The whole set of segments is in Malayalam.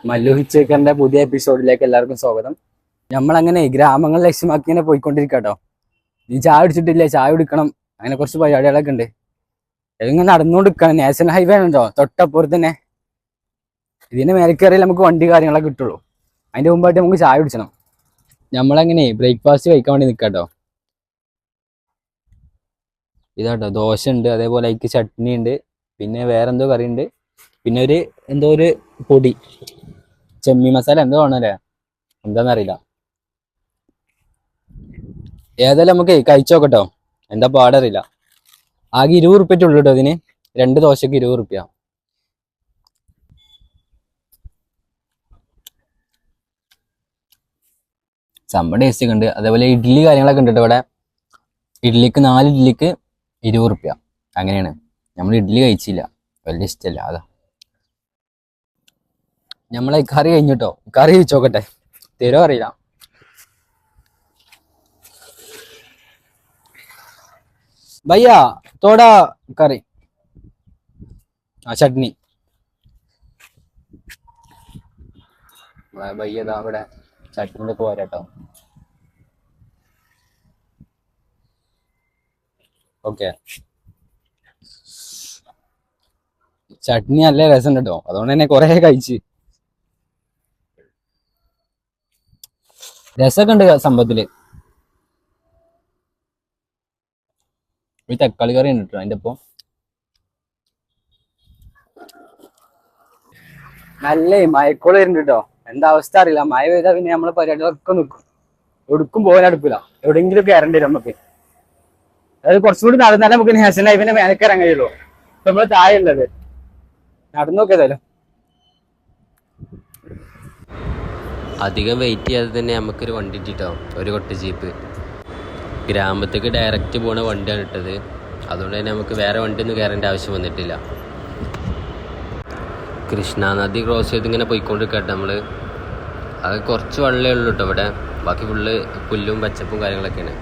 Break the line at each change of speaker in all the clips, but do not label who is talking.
മല്ലു ഹിച്ചേക്കറിന്റെ പുതിയ എപ്പിസോഡിലേക്ക് എല്ലാവർക്കും സ്വാഗതം. നമ്മളങ്ങനെ ഗ്രാമങ്ങൾ ലക്ഷ്യമാക്കി ഇങ്ങനെ പോയിക്കൊണ്ടിരിക്കട്ടോ. നീ ചായ കുടിച്ചിട്ടില്ല, ചായ കുടിക്കണം, അങ്ങനെ കുറച്ച് പരിപാടികളൊക്കെ ഉണ്ട്. ഇങ്ങനെ നടന്നുകൊണ്ടിരിക്കണം. നാഷണൽ ഹൈവേ ഉണ്ടോ തൊട്ടപ്പുറത്ത് തന്നെ. ഇതിന്റെ മേലെ കയറിയാൽ നമുക്ക് വണ്ടി കാര്യങ്ങളൊക്കെ കിട്ടുള്ളൂ. അതിന്റെ മുമ്പായിട്ട് നമുക്ക് ചായ കുടിക്കണം. നമ്മളങ്ങനെ ബ്രേക്ക്ഫാസ്റ്റ് കഴിക്കാൻ വേണ്ടി നിൽക്കാട്ടോ. ഇതാട്ടോ ദോശ ഉണ്ട്, അതേപോലെ അതിക്ക് ചട്നി ഉണ്ട്, പിന്നെ വേറെന്തോ കറി ഉണ്ട്, പിന്നെ എന്തോ ഒരു പൊടി, ചെമ്മീൻ മസാല എന്തോ ആണല്ലേ, എന്താന്നറിയില്ല. ഏതായാലും നമുക്ക് കഴിച്ചോക്കട്ടോ, എന്താ പാടറിയില്ല. ആകെ 20 റുപ്യ ഉള്ളൂ കേട്ടോ ഇതിന്. 2 ദോശക്ക് 20 റുപ്യ. സംഭവം ടേസ്റ്റ് ഒക്കെ ഉണ്ട്. അതേപോലെ ഇഡ്ഡലി കാര്യങ്ങളൊക്കെ ഉണ്ട് കേട്ടോ ഇവിടെ. ഇഡ്ഡലിക്ക് 4 ഇഡ്ഡലിക്ക് 20 റുപ്യ, അങ്ങനെയാണ്. നമ്മൾ ഇഡ്ഡലി കഴിച്ചില്ല, വലിയ ഇഷ്ടമല്ല. അതാ നമ്മളെ കറി കഴിഞ്ഞിട്ടോ. കറി കഴിച്ചോക്കട്ടെ, തരോ അറിയില്ല. ഭയ്യ തോടാ കറി, ചട്നി. ഭയ്യ ഇതാ ഇവിടെ ചട്നിന്റെ പോരാട്ടോ. ഓക്കെ, ചട്നി നല്ല രസം കേട്ടോ, അതുകൊണ്ട് തന്നെ കൊറേ കഴിച്ച്. രസമൊക്കെ ഉണ്ട് സംഭവത്തില്. ഒരു തക്കാളി കറി ഉണ്ട് കേട്ടോ അതിന്റെ ഒപ്പം. നല്ല മഴക്കോള് വരുന്നുണ്ട് കേട്ടോ. എന്താ അവസ്ഥ അറിയില്ല. മഴ പെയ്താൽ പിന്നെ നമ്മളെ പരിപാടികളൊക്കെ നിൽക്കും, എടുക്കും പോകാൻ അടുപ്പില്ല. എവിടെയെങ്കിലും കയറേണ്ടി വരും നമുക്ക്. അതായത് കുറച്ചുകൂടി നടന്നാലേ നമുക്ക് നാഷണൽ ഹൈവേന്റെ മേലെ കയറാൻ കഴിയുള്ളൂ. ഇപ്പൊ നമ്മള് താഴെ ഉള്ളത് നടന്നു നോക്കിയതായാലും.
അധികം വെയിറ്റ് ചെയ്യാതെ തന്നെ നമുക്കൊരു വണ്ടി ഇട്ടിട്ടോ, ഒരു കൊട്ട ജീപ്പ്. ഗ്രാമത്തേക്ക് ഡയറക്റ്റ് പോണ വണ്ടിയാണ് ഇട്ടത്, അതുകൊണ്ട് തന്നെ നമുക്ക് വേറെ വണ്ടിയൊന്നും കയറേണ്ട ആവശ്യം വന്നിട്ടില്ല. കൃഷ്ണ നദി ക്രോസ് ചെയ്ത് ഇങ്ങനെ പോയിക്കൊണ്ടിരിക്കട്ടെ നമ്മൾ. അത് കുറച്ച് വെള്ളമേ ഉള്ളൂ കേട്ടോ ഇവിടെ, ബാക്കി ഫുള്ള് പുല്ലും പച്ചപ്പും കാര്യങ്ങളൊക്കെയാണ്.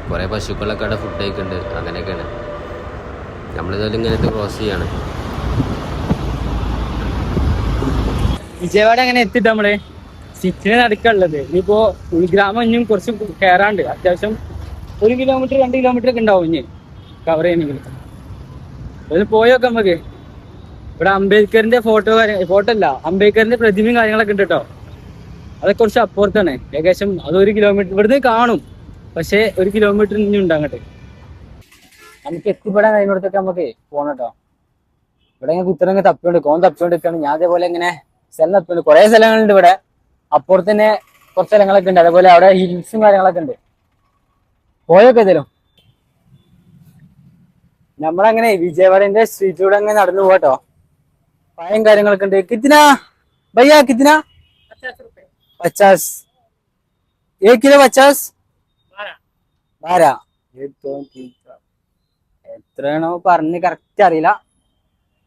കുറേ പശുക്കളൊക്കെ അവിടെ ഫുഡ് കഴിക്കുന്നുണ്ട്, അങ്ങനെയൊക്കെയാണ്. നമ്മളിതുപോലെ ഇങ്ങനത്തെ ക്രോസ് ചെയ്യാണ്.
വിജയവാഡ അങ്ങനെ എത്തിയിട്ട് നമ്മള് സിറ്റിനെ നടക്കാനുള്ളത്. ഇനിയിപ്പോ ഉൾഗ്രാമം ഇനിയും കുറച്ച് കയറാണ്ട്, അത്യാവശ്യം 1 കിലോമീറ്റർ 2 കിലോമീറ്റർ ഒക്കെ ഉണ്ടാവും ഇനി കവർ ചെയ്യണമെങ്കിൽ. അത് പോയൊക്കെ നമുക്ക്. ഇവിടെ അംബേദ്കറിന്റെ ഫോട്ടോ അല്ല, അംബേദ്കറിന്റെ പ്രതിമയും കാര്യങ്ങളൊക്കെ ഉണ്ട് കേട്ടോ. അതൊക്കെ കുറച്ച് അപ്പുറത്താണ്. ഏകദേശം അത് 1 കിലോമീറ്റർ ഇവിടുന്ന് കാണും, പക്ഷെ 1 കിലോമീറ്റർ ഇനി ഉണ്ട് അങ്ങോട്ട്. നമുക്ക് എത്തിപ്പെടാൻ കഴിയുന്നിടത്തൊക്കെ നമുക്ക് പോകണം കേട്ടോ. ഇവിടെ ഇങ്ങനെ കുത്തരങ്ങ് തപ്പിയോണ്ട് കോൻ തപ്പിയോണ്ടിരിക്കുകയാണ്. ഞാൻ അതേപോലെ ഇങ്ങനെ സ്ഥലം തപ്പിയോണ്ട്. കുറെ സ്ഥലങ്ങളുണ്ട് ഇവിടെ. അപ്പുറത്ത് തന്നെ കുറച്ച് സ്ഥലങ്ങളൊക്കെ ഉണ്ട്, അതേപോലെ അവിടെ ഹിൽസും കാര്യങ്ങളൊക്കെ ഉണ്ട്. പോയൊക്കെ തരും. നമ്മളങ്ങനെ വിജയവാഡന്റെ സ്ട്രീറ്റിലൂടെ അങ്ങനെ നടന്നു പോകട്ടോ. പഴയും കാര്യങ്ങളൊക്കെ ഉണ്ട്. കിത്തിനാ ഭയ്യ, കിത്തിനാ? 50. 1 കിലോ 50, 12. എത്രയാണോ പറഞ്ഞ് കറക്റ്റ് അറിയില്ല.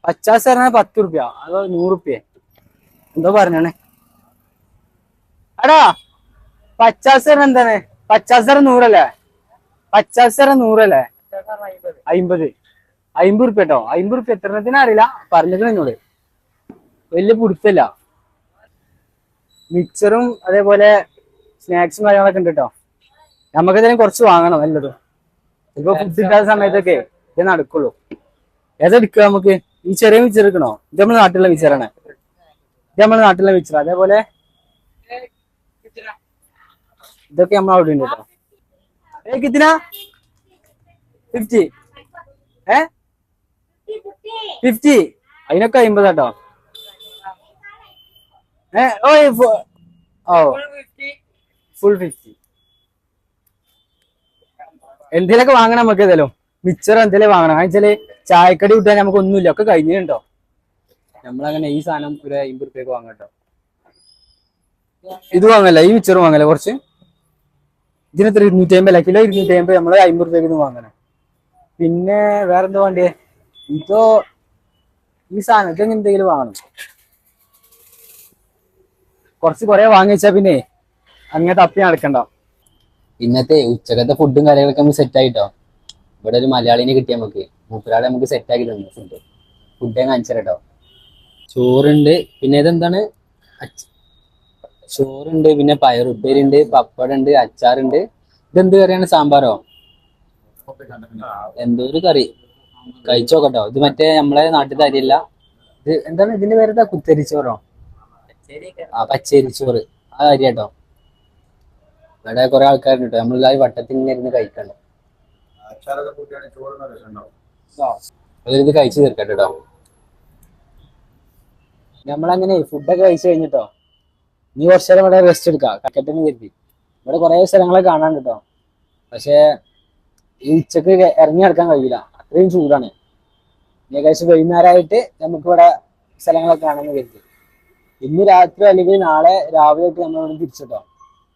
50 പറഞ്ഞാൽ 10 റുപ്യ, അതോ 100 റുപ്യ എന്തോ പറഞ്ഞാണ്. എടാ 50 പറഞ്ഞ എന്താണ്? 50 പറഞ്ഞ 100 അല്ലേ? 50 പറഞ്ഞ 100 അല്ലേ? 50 റുപ്യ കേട്ടോ. 50 റുപ്യ എത്രത്തിനാ അറിയില്ല, പറഞ്ഞിട്ട് എന്നോട്. വലിയ പിടുത്തല്ല. മിക്സറും അതേപോലെ സ്നാക്സും കാര്യങ്ങളൊക്കെ ഉണ്ട് കേട്ടോ. നമുക്കതിനും കുറച്ച് വാങ്ങണം നല്ലത്. ഇപ്പൊ ഫുഡ് ഇല്ലാത്ത സമയത്തൊക്കെ ഇത് നടക്കുള്ളൂ. ഏതെടുക്കുക നമുക്ക്? ഈ ചെറിയ മിക്സർ എടുക്കണോ? ഇത് നമ്മുടെ നാട്ടിലുള്ള മിക്സറാണ്. ഇത് നമ്മുടെ നാട്ടിലുള്ള മിക്സർ. അതേപോലെ ഇതൊക്കെ നമ്മൾ അവിടെ ഉണ്ട് കേട്ടോ. കിത്തിന 50? 50? അതിനൊക്കെ 50 കേട്ടോ. ഫുൾ 50. എന്തേലൊക്കെ വാങ്ങണം നമുക്ക്. ഏതായാലും മിക്സർ എന്തേലും വാങ്ങണം. വെച്ചാല് ചായക്കടി കിട്ടാൻ നമുക്ക് ഒന്നുമില്ല, ഒക്കെ കഴിഞ്ഞിട്ടുണ്ടോ. നമ്മളങ്ങനെ ഈ സാധനം ഒരു 50 റുപ്യക്ക് വാങ്ങാം കേട്ടോ. ഇത് വാങ്ങല്ല, ഈ മിക്സർ വാങ്ങല്ലേ കുറച്ച്. ഇതിനെത്ര 250 കിലോ 250. നമ്മള് 50 റുപ്യക്ക് വാങ്ങണം. പിന്നെ വേറെന്താ വേണ്ടിയേ? ഇതോ ഈ സാധനം ഇതെങ്ങനെ എന്തെങ്കിലും വാങ്ങണം. കുറെ വാങ്ങിച്ചാ പിന്നെ അങ്ങനെ തപ്പി നടക്കണ്ട. ഇന്നത്തെ ഉച്ചക്കത്തെ ഫുഡും കാര്യങ്ങളൊക്കെ നമുക്ക് സെറ്റ് ആയിട്ടോ. ഇവിടെ ഒരു മലയാളിനെ കിട്ടിയ നമുക്ക്, മൂപ്പരാളെ നമുക്ക് സെറ്റ് ആക്കി തന്നു ഫുഡ്. ഞാൻ കാണിച്ചു കേട്ടോ. ചോറുണ്ട്, പിന്നെ ഇതെന്താണ് ചോറുണ്ട്, പിന്നെ പയറുപ്പേരി ഉണ്ട്, പപ്പടം ഉണ്ട്, അച്ചാറുണ്ട്. ഇതെന്ത് കറിയാണ്? സാമ്പാറോ? എന്തോ ഒരു കറി. കഴിച്ചോക്കട്ടോ. ഇത് മറ്റേ നമ്മളെ നാട്ടിലത്തെ അരിയല്ല. ഇത് എന്താണ് ഇതിന്റെ പേരെന്താ? കുത്തരിച്ചോറോ? ആ, പച്ചരിച്ചോറ്. ആ അരി കേട്ടോ. ഇവിടെ കുറെ ആൾക്കാരുണ്ട് കേട്ടോ. നമ്മളെല്ലാവരും വട്ടത്തിൽ ഇങ്ങനെ ഇരുന്ന് കഴിക്കണം. അതൊരിത് കഴിച്ചു തീർക്കട്ടെ കേട്ടോ. നമ്മളങ്ങനെ ഫുഡൊക്കെ കഴിച്ചു കഴിഞ്ഞിട്ടോ, നീ കുറച്ചു നേരം ഇവിടെ റെസ്റ്റ് എടുക്കാം, കക്കറ്റെന്ന് കരുതി. ഇവിടെ കുറെ സ്ഥലങ്ങളെ കാണാൻ കേട്ടോ. പക്ഷെ ഈ ഉച്ചക്ക് ഇറങ്ങി നടക്കാൻ കഴിയില്ല, അത്രയും ചൂടാണ്. ഏകദേശം വൈകുന്നേരമായിട്ട് നമുക്ക് ഇവിടെ സ്ഥലങ്ങളൊക്കെ കാണാമെന്ന് കരുതി. ഇന്ന് രാത്രി അല്ലെങ്കിൽ നാളെ രാവിലെ ആയിട്ട് നമ്മൾ ഇവിടെ തിരിച്ചിട്ടോ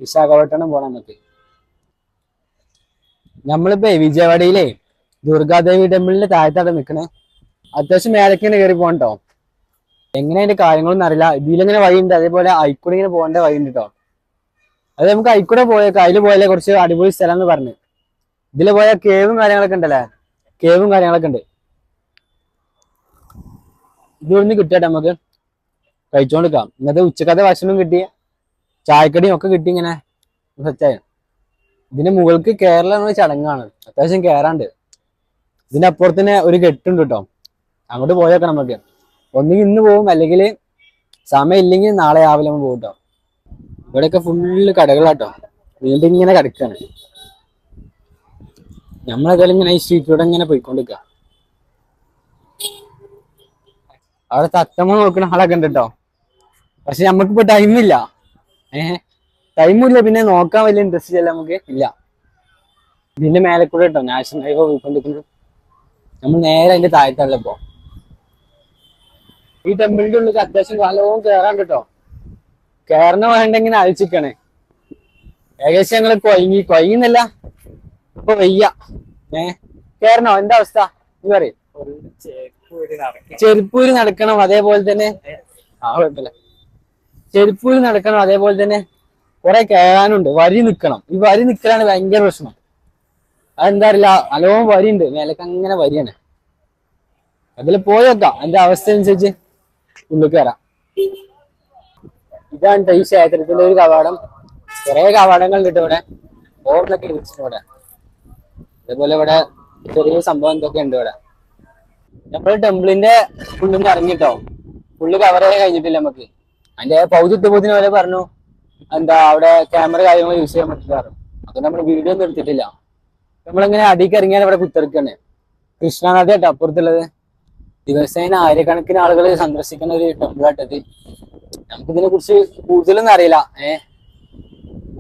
വിശാഖപട്ടണം പോകണം നമുക്ക്. നമ്മളിപ്പോ വിജയവാഡയിലെ ദുർഗാദേവി ടെമ്പിളിന്റെ താഴത്താണ് നിൽക്കണേ. അത്യാവശ്യം മേലക്കിങ്ങനെ കയറി പോകണ്ടോ. എങ്ങനെ അതിന്റെ കാര്യങ്ങളൊന്നും അറിയില്ല. ഇതിലിങ്ങനെ വഴിയുണ്ട്, അതേപോലെ അയിക്കൂടെ ഇങ്ങനെ പോകേണ്ട വഴിയുണ്ട് കേട്ടോ. അത് നമുക്ക് അയിക്കൂടെ പോയേക്കാം. അതിൽ പോയാലേ കുറച്ച് അടിപൊളി സ്ഥലം എന്ന് പറഞ്ഞു. ഇതിൽ പോയ കേവും കാര്യങ്ങളൊക്കെ ഉണ്ടല്ലേ, കേവും കാര്യങ്ങളൊക്കെ ഉണ്ട്. ഇതിവിടുന്ന് കിട്ടിയാട്ടെ നമുക്ക് കഴിച്ചോണ്ടിരിക്കാം. ഇന്നത്തെ ഉച്ചക്കത്തെ ഭക്ഷണം കിട്ടി, ചായക്കടിയും ഒക്കെ കിട്ടി. ഇങ്ങനെ സെറ്റായി. ഇതിന്റെ മുകൾക്ക് കേരളം എന്ന ചടങ്ങാണ്, അത്യാവശ്യം കേറാണ്ട്. ഇതിന്റെ അപ്പുറത്തിന് ഒരു കെട്ടുണ്ട് കേട്ടോ, അങ്ങോട്ട് പോയേക്കാം നമുക്ക്. ഒന്നുകിൽ ഇന്ന് പോകും, അല്ലെങ്കിൽ സമയം ഇല്ലെങ്കിൽ നാളെ രാവിലെ നമ്മൾ പോകും കേട്ടോ. ഇവിടെയൊക്കെ ഫുള്ള് കടകളാട്ടോ, വീണ്ടും ഇങ്ങനെ കിടക്കാണ്. നമ്മളേതായാലും ഇങ്ങനെ ഈ സ്ട്രീറ്റിലൂടെ ഇങ്ങനെ പോയിക്കൊണ്ടിരിക്കുക. അവിടെ തത്തമ്മ നോക്കുന്ന ആളൊക്കെ ഉണ്ട് കേട്ടോ. പക്ഷെ നമുക്കിപ്പോ ടൈമില്ല. ടൈമില്ല, പിന്നെ നോക്കാൻ വലിയ ഇൻട്രസ്റ്റ് ഇല്ല നമുക്ക് ഇല്ല. ഇതിന്റെ മേലെ കൂടെ കേട്ടോ നാഷണൽ ഹൈവേ പോയിക്കൊണ്ടിരിക്കുന്നത്. നമ്മൾ നേരെ അതിന്റെ താഴത്തുള്ള ഇപ്പോ ഈ ടെമ്പിളിന്റെ ഉള്ളിൽ അത്യാവശ്യം കാലവും കയറാൻ കേട്ടോ. കയറണ വേണ്ടെങ്കിൽ അഴിച്ചിക്കണേ. ഏകദേശം ഞങ്ങള് കൊയ്യുന്നില്ല, ഇപ്പൊ വയ്യ. കേറണോ? എന്താ അവസ്ഥ നീ പറയും. ചെരുപ്പൂര് നടക്കണം, അതേപോലെ തന്നെ കുഴപ്പമില്ല. ചെരുപ്പൂര് നടക്കണം, അതേപോലെ തന്നെ കുറെ കയറാനുണ്ട്. വരി നിക്കണം. ഈ വരി നിക്കലാണ് ഭയങ്കര പ്രശ്നം. അതെന്താ അറിയില്ല, നല്ലോണം വരിയുണ്ട് മേലേക്ക്, അങ്ങനെ വരിയാണ്. അതിൽ പോയേക്കാം, അതിന്റെ അവസ്ഥ അനുസരിച്ച് ഉള്ളിൽ കയറാം. ഇതാണ് ഈ ക്ഷേത്രത്തിന്റെ ഒരു കവാടം. കുറെ കവാടങ്ങൾ ഉണ്ട് ഇവിടെ, ഓർമ്മൊക്കെ ഇവിടെ. അതേപോലെ ഇവിടെ ചെറിയ സംഭവം എന്തൊക്കെ ഉണ്ട് ഇവിടെ. നമ്മള് ടെമ്പിളിന്റെ ഫുള്ളിൽ നിന്ന് ഇറങ്ങിട്ടോ, ഫുള്ള് കവർ ചെയ്യാൻ കഴിഞ്ഞിട്ടില്ല നമുക്ക്. അതിന്റെ പൗതിത്വത്തിന് പോലെ പറഞ്ഞു എന്താ അവിടെ ക്യാമറ കാര്യങ്ങൾ യൂസ് ചെയ്യാൻ പറ്റില്ല. അതുകൊണ്ട് നമ്മൾ വീഡിയോ ഒന്നും എടുത്തിട്ടില്ല. നമ്മളിങ്ങനെ അടിക്ക് ഇറങ്ങിയാൽ ഇവിടെ കുത്തിറക്കാണ്. കൃഷ്ണനദി കേട്ടോ അപ്പുറത്തുള്ളത്. ദിവസേന ആയിരക്കണക്കിന് ആളുകൾ സന്ദർശിക്കുന്ന ഒരു ടെമ്പിളാട്ടത്. നമുക്കിതിനെ കുറിച്ച് കൂടുതലൊന്നും അറിയില്ല.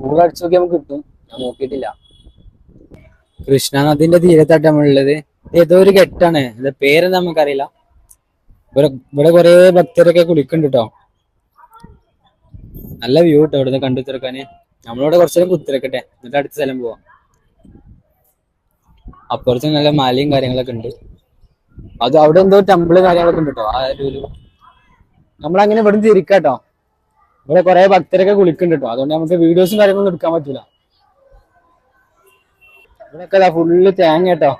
ഗൂഗിൾ അടിച്ചു നോക്കി നമുക്ക് കിട്ടും, ഞാൻ നോക്കിയിട്ടില്ല. കൃഷ്ണനദിന്റെ തീരത്തായിട്ട് നമ്മളുള്ളത്. ഏതോ ഒരു കെട്ടാണ്, ഇത് പേരെന്താ നമുക്കറിയില്ല. ഇവിടെ കുറെ ഭക്തരൊക്കെ കുളിക്കുന്നുണ്ട് കേട്ടോ. നല്ല വ്യൂ കേട്ടോ ഇവിടുന്ന് കണ്ടു തീർക്കാന്. നമ്മളിവിടെ കുറച്ചേരം കുത്തിരക്കട്ടെ, എന്നിട്ട് അടുത്ത സ്ഥലം പോവാം. അപ്പുറത്ത് നല്ല മലയും കാര്യങ്ങളൊക്കെ ഉണ്ട്. അത് അവിടെ എന്തോ ടെമ്പിള് കാര്യങ്ങളൊക്കെ ഉണ്ട് കേട്ടോ. ആ ഒരു നമ്മളങ്ങനെ ഇവിടെ തിരിക്കാട്ടോ. ഇവിടെ കുറെ ഭക്തരൊക്കെ കുളിക്കുന്നുണ്ട് കേട്ടോ. അതുകൊണ്ട് നമുക്ക് വീഡിയോസും കാര്യങ്ങളൊന്നും എടുക്കാൻ പറ്റൂല. ഇവിടെയൊക്കെ ഫുള്ള് തേങ്ങ കേട്ടോ,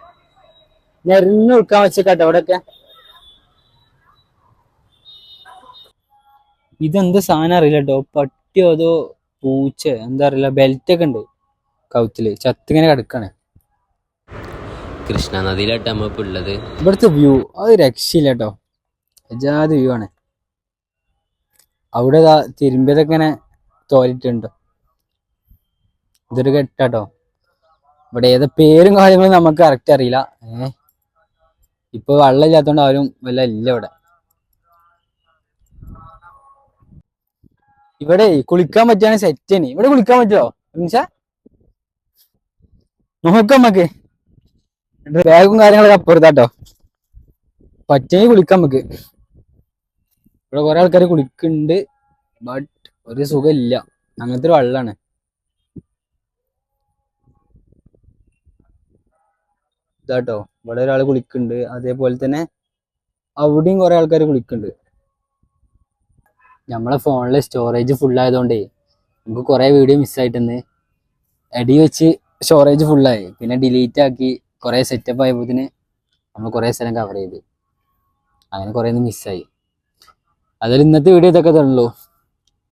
നെരന്ന് വിൽക്കാൻ വെച്ചേക്കാട്ടോ ഇവിടെയൊക്കെ. ഇതെന്ത് സാധനം അറിയില്ല കേട്ടോ, പട്ടിയോ അതോ പൂച്ച എന്താ അറിയില്ല. ബെൽറ്റ് ഒക്കെ ഉണ്ട് കൗത്തില്, ചത്തിങ്ങനെ കിടക്കാണ്.
കൃഷ്ണനദിയിലായിട്ട് നമ്മളിപ്പോൾ ഉള്ളത്.
ഇവിടുത്തെ വ്യൂ അത് രക്ഷയില്ല കേട്ടോ, അജാതി വ്യൂ ആണ്. അവിടെ തിരുമ്പിയതൊക്കെ ഇങ്ങനെ തോലിട്ടുണ്ട്. ഇതൊരു കെട്ടാട്ടോ. ഇവിടെ ഏതാ പേരും കാര്യങ്ങളും നമുക്ക് കറക്റ്റ് അറിയില്ല. ഇപ്പൊ വെള്ളം ഇല്ലാത്തോണ്ട് ആരും വല്ല ഇല്ല ഇവിടെ. ഇവിടെ കുളിക്കാൻ പറ്റിയാണ് സെറ്റാണ്. ഇവിടെ കുളിക്കാൻ പറ്റുമോ മീൻസാ? നോക്കാം നമുക്ക്. ബാഗും കാര്യങ്ങളൊക്കെ അപ്പുറത്താട്ടോ, പറ്റിയെങ്കിൽ കുളിക്കാം നമുക്ക്. ഇവിടെ കുറെ ആൾക്കാർ കുളിക്കുന്നുണ്ട്, ബട്ട് ഒരു സുഖം ഇല്ല. അങ്ങനത്തെ ഒരു വെള്ളമാണ്. ഇതാട്ടോ ഇവിടെ ഒരാൾ കുളിക്കുന്നുണ്ട്, അതേപോലെ തന്നെ അവിടെയും കുറെ ആൾക്കാർ കുളിക്കുന്നുണ്ട്. നമ്മളെ ഫോണിലെ സ്റ്റോറേജ് ഫുൾ ആയതുകൊണ്ടേ നമുക്ക് കുറെ വീഡിയോ മിസ്സായിട്ടെന്ന് എടി വെച്ച് സ്റ്റോറേജ് ഫുള്ളായി. പിന്നെ ഡിലീറ്റ് ആക്കി കുറെ സെറ്റപ്പ് ആയപ്പോത്തിന് നമ്മൾ കുറെ സ്ഥലം കവർ ചെയ്ത്, അങ്ങനെ കുറെ ഒന്നും മിസ്സായി. അതിൽ ഇന്നത്തെ വീഡിയോ ഇതൊക്കെ തന്നുള്ളൂ.